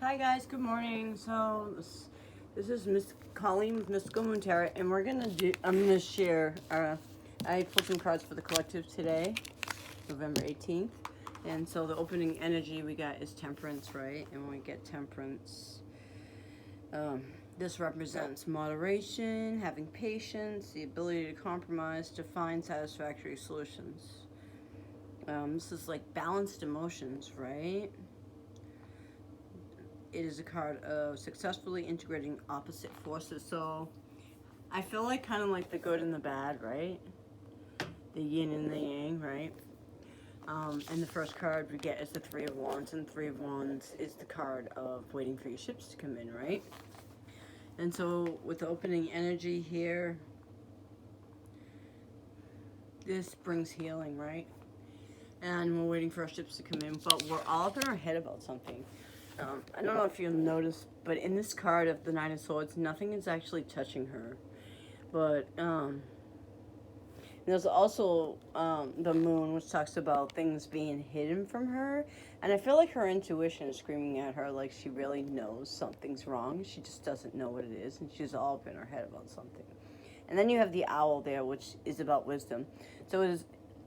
Hi guys, good morning. This is Miss Colleen with Mystical Moon Tarot, and I'm gonna share. I pulled some cards for the collective today, November 18th, and so the opening energy we got is Temperance, right? And when we get Temperance, um, this represents moderation, having patience, the ability to compromise to find satisfactory solutions. This is like balanced emotions, right? It is a card of successfully integrating opposite forces. So I feel like kind of like the good and the bad, right? The yin and the yang, right? And the first card we get is the Three of Wands, and Three of Wands is the card of waiting for your ships to come in, right? And so with the opening energy here, this brings healing, right? And we're waiting for our ships to come in, but we're all up in our head about something. I don't know if you'll notice, but in this card of the Nine of Swords, nothing is actually touching her. But there's also the moon, which talks about things being hidden from her. And I feel like her intuition is screaming at her like she really knows something's wrong. She just doesn't know what it is, and she's all up in her head about something. And then you have the owl there, which is about wisdom. So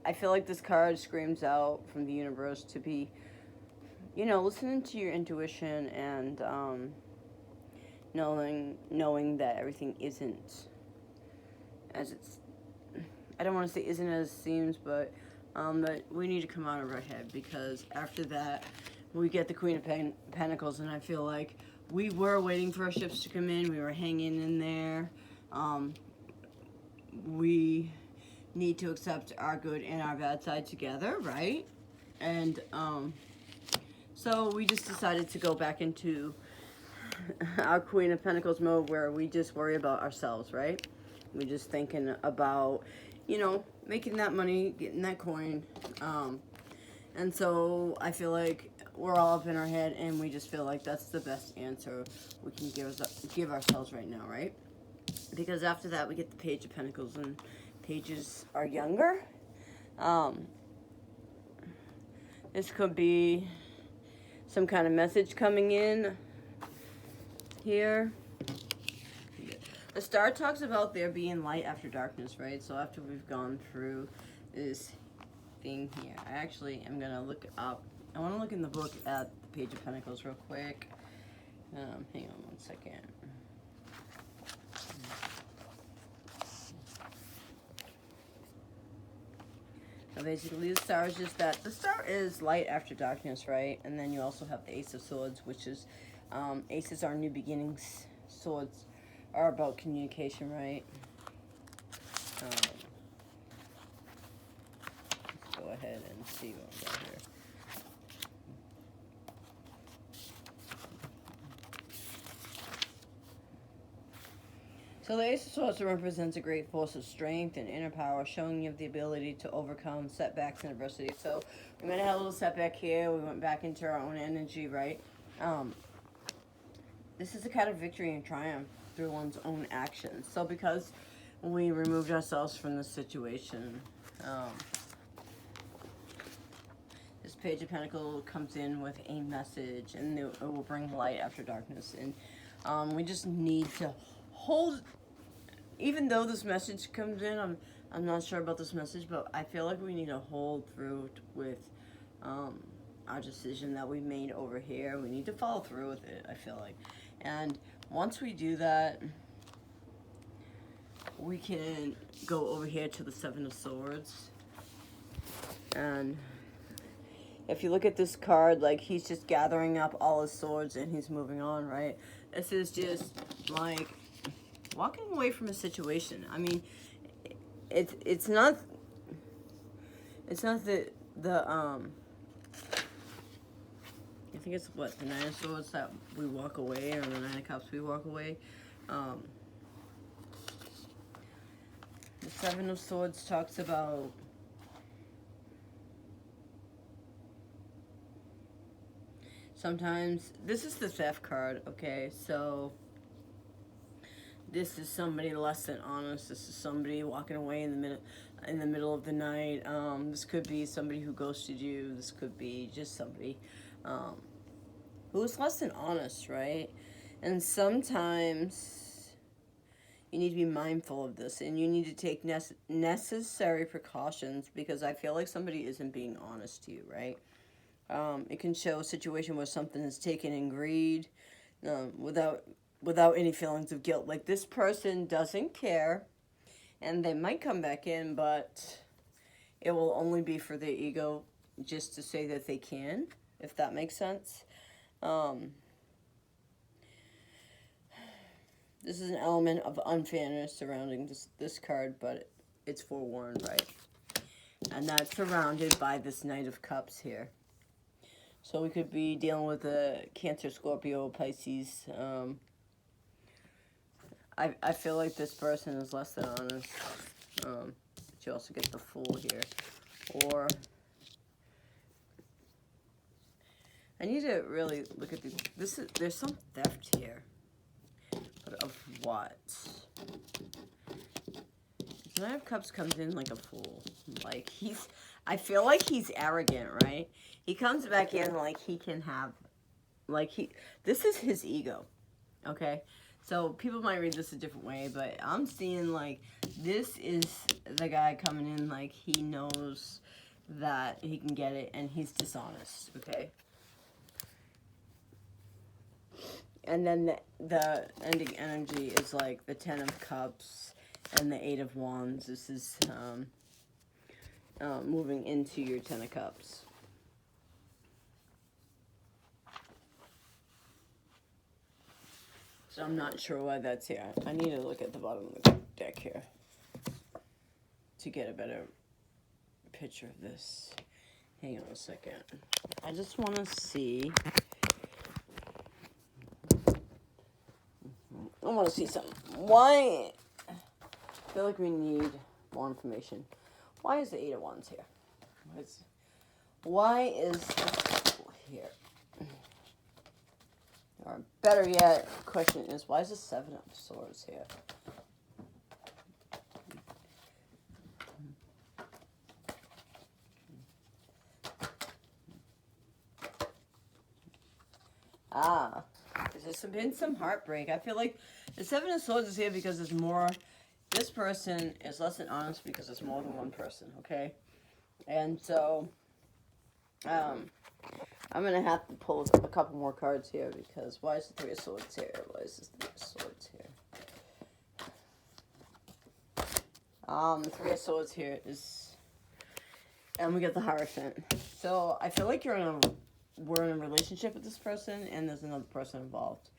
I feel like this card screams out from the universe to be, listening to your intuition and knowing that everything isn't as it's. I don't want to say isn't as it seems, but that we need to come out of our head, because after that we get the Queen of Pentacles, and I feel like we were waiting for our ships to come in. We were hanging in there. We need to accept our good and our bad side together, right? And so we just decided to go back into our Queen of Pentacles mode, where we just worry about ourselves, right? We're just thinking about, making that money, getting that coin. And so I feel like we're all up in our head, and we just feel like that's the best answer we can give ourselves right now, right? Because after that, we get the Page of Pentacles, and pages are younger. This could be some kind of message coming in here. The star talks about there being light after darkness, right? So after we've gone through this thing here, I actually am going to look up. I want to look in the book at the Page of Pentacles real quick. Hang on one second. So basically, the star is just that. The star is light after darkness, right? And then you also have the Ace of Swords, which is, aces are new beginnings. Swords are about communication, right? Let's go ahead and see what we got here. So the Ace of Swords represents a great force of strength and inner power, showing you the ability to overcome setbacks and adversity. So we might have had a little setback here. We went back into our own energy, right? This is a kind of victory and triumph through one's own actions. So because we removed ourselves from the situation, this Page of Pentacles comes in with a message, and it will bring light after darkness. And we just need to hold, even though this message comes in, I'm not sure about this message, but I feel like we need to hold through with our decision that we made over here. We need to follow through with it, I feel like. And once we do that, we can go over here to the Seven of Swords. And if you look at this card, like, he's just gathering up all his swords and he's moving on, right? This is just like walking away from a situation. I mean, it's not the I think it's what, the Nine of Swords that we walk away, or the Nine of Cups we walk away. The Seven of Swords talks about sometimes, this is the theft card, okay? So this is somebody less than honest. This is somebody walking away in the middle of the night. This could be somebody who ghosted you. This could be just somebody who's less than honest, right? And sometimes you need to be mindful of this, and you need to take necessary precautions, because I feel like somebody isn't being honest to you, right? It can show a situation where something is taken in greed, without any feelings of guilt. Like, this person doesn't care, and they might come back in, but it will only be for their ego, just to say that they can, if that makes sense. This is an element of unfairness surrounding this card, but it's forewarned, right? And that's surrounded by this Knight of Cups here. So we could be dealing with a Cancer, Scorpio, Pisces. I feel like this person is less than honest. But you also get the Fool here. Or I need to really look at there's some theft here. But of what? The Knight of Cups comes in like a fool. Like, I feel like he's arrogant, right? He comes back in like he can have, this is his ego, okay? So people might read this a different way, but I'm seeing like this is the guy coming in like he knows that he can get it, and he's dishonest, okay? And then the ending energy is like the Ten of Cups and the Eight of Wands. This is moving into your Ten of Cups. So I'm not sure why that's here. I need to look at the bottom of the deck here to get a better picture of this. Hang on a second. I just want to see. I want to see something. Why? I feel like we need more information. Why is the Eight of Wands here? Why is this here? Or better yet, the question is, why is the Seven of Swords here? There's been some heartbreak. I feel like the Seven of Swords is here because there's more. This person is less than honest because there's more than one person, okay? And so, I'm going to have to pull a couple more cards here, because why is the Three of Swords here? Why is this Three of Swords here? The Three of Swords here is, and we get the Hierophant. So I feel like we're in a relationship with this person, and there's another person involved.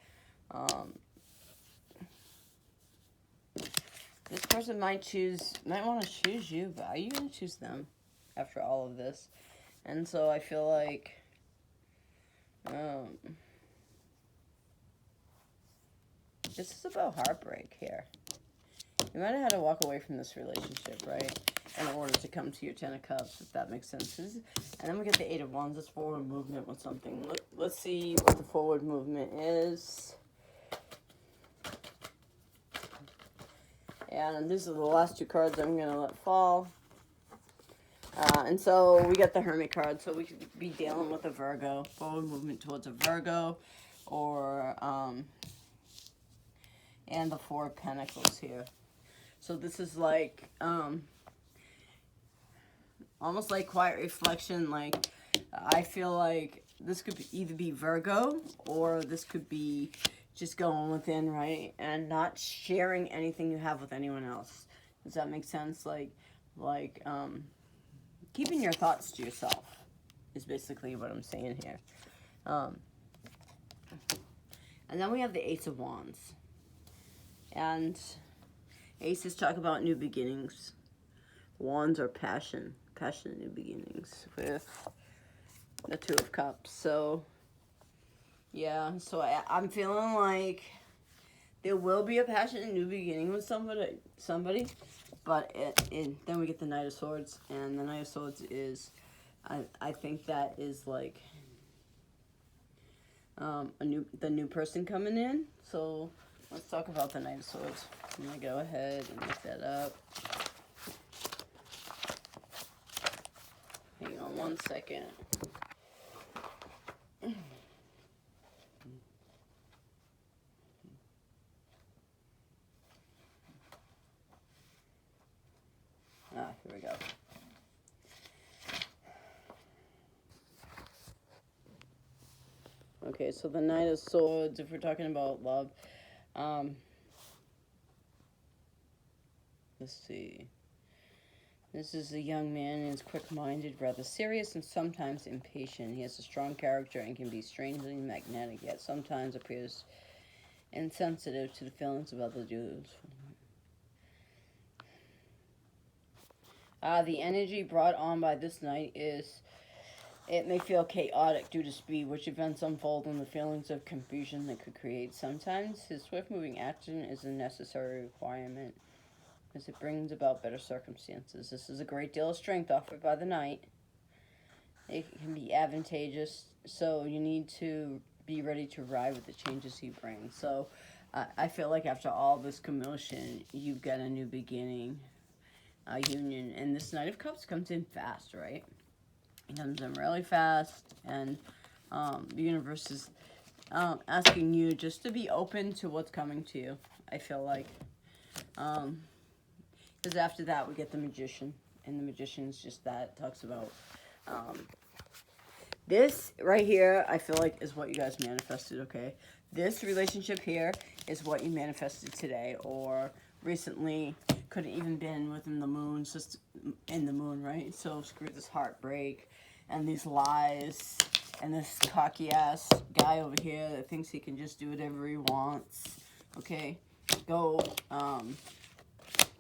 This person might want to choose you, but are you going to choose them after all of this? And so I feel like, this is about heartbreak here. You might have had to walk away from this relationship, right? In order to come to your Ten of Cups, if that makes sense. And then we get the Eight of Wands, this forward movement with something. Let's see what the forward movement is. And these are the last two cards I'm going to let fall. And so we get the Hermit card, so we could be dealing with a Virgo, forward movement towards a Virgo, or, and the Four of Pentacles here. So this is like, almost like quiet reflection. Like, I feel like this could either be Virgo, or this could be just going within, right? And not sharing anything you have with anyone else. Does that make sense? Like, keeping your thoughts to yourself is basically what I'm saying here. And then we have the Ace of Wands. And aces talk about new beginnings. Wands are passion and new beginnings with the Two of Cups. So, yeah, so I'm feeling like there will be a passion and new beginning with somebody, but then we get the Knight of Swords, and the Knight of Swords is, I think that is like the new person coming in. So let's talk about the Knight of Swords. I'm gonna go ahead and look that up. Hang on one second. Okay, so the Knight of Swords, if we're talking about love, let's see. This is a young man and is quick-minded, rather serious, and sometimes impatient. He has a strong character and can be strangely magnetic, yet sometimes appears insensitive to the feelings of other dudes. The energy brought on by this knight is, it may feel chaotic due to speed, which events unfold and the feelings of confusion that could create. Sometimes his swift-moving action is a necessary requirement, as it brings about better circumstances. This is a great deal of strength offered by the knight. It can be advantageous, so you need to be ready to ride with the changes he brings. So I feel like after all this commotion, you've got a new beginning, a union, and this Knight of Cups comes in fast, right? It comes in really fast, and the universe is asking you just to be open to what's coming to you, I feel like. Because after that, we get the Magician. And the Magician is just that. It talks about this right here, I feel like, is what you guys manifested, okay? This relationship here is what you manifested today or recently. Could have even been within the moon, just in the moon, right? So screw this heartbreak and these lies and this cocky-ass guy over here that thinks he can just do whatever he wants, okay? Go,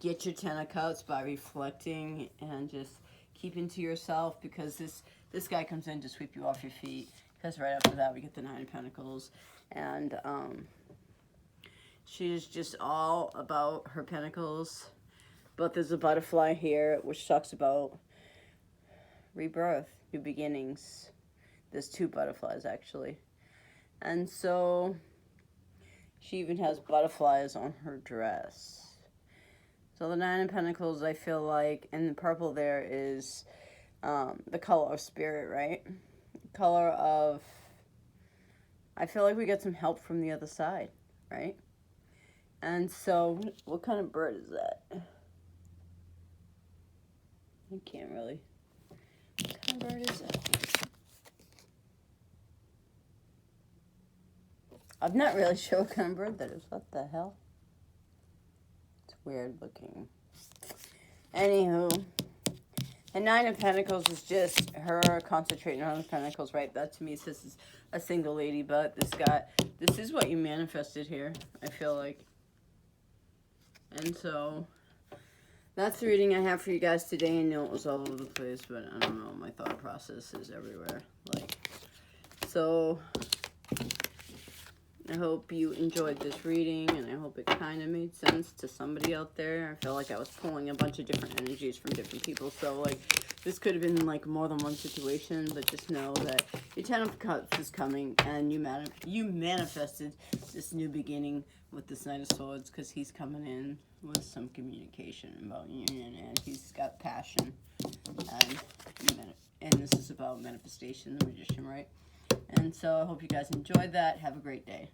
get your 10 of Cups by reflecting and just keeping to yourself, because this guy comes in to sweep you off your feet. Because right after that we get the 9 of Pentacles, and she's just all about her pentacles. But there's a butterfly here which talks about rebirth, new beginnings. There's 2 butterflies actually, and so she even has butterflies on her dress. So the 9 of Pentacles, I feel like, and the purple there is the color of spirit, right? Color of, I feel like we get some help from the other side, right? And so, what kind of bird is that? I can't really. What kind of bird is that? I'm not really sure what kind of bird that is. What the hell? Weird looking. Anywho, the 9 of Pentacles is just her concentrating on the Pentacles, right? That to me says is a single lady, but this is what you manifested here, I feel like. And so that's the reading I have for you guys today. I know it was all over the place, but I don't know, my thought process is everywhere. So I hope you enjoyed this reading, and I hope it kind of made sense to somebody out there. I feel like I was pulling a bunch of different energies from different people, so this could have been more than one situation, but just know that your 10 of Cups is coming, and you manifested this new beginning with this Knight of Swords, because he's coming in with some communication about union, and he's got passion, and this is about manifestation, the Magician, right? And so I hope you guys enjoyed that. Have a great day.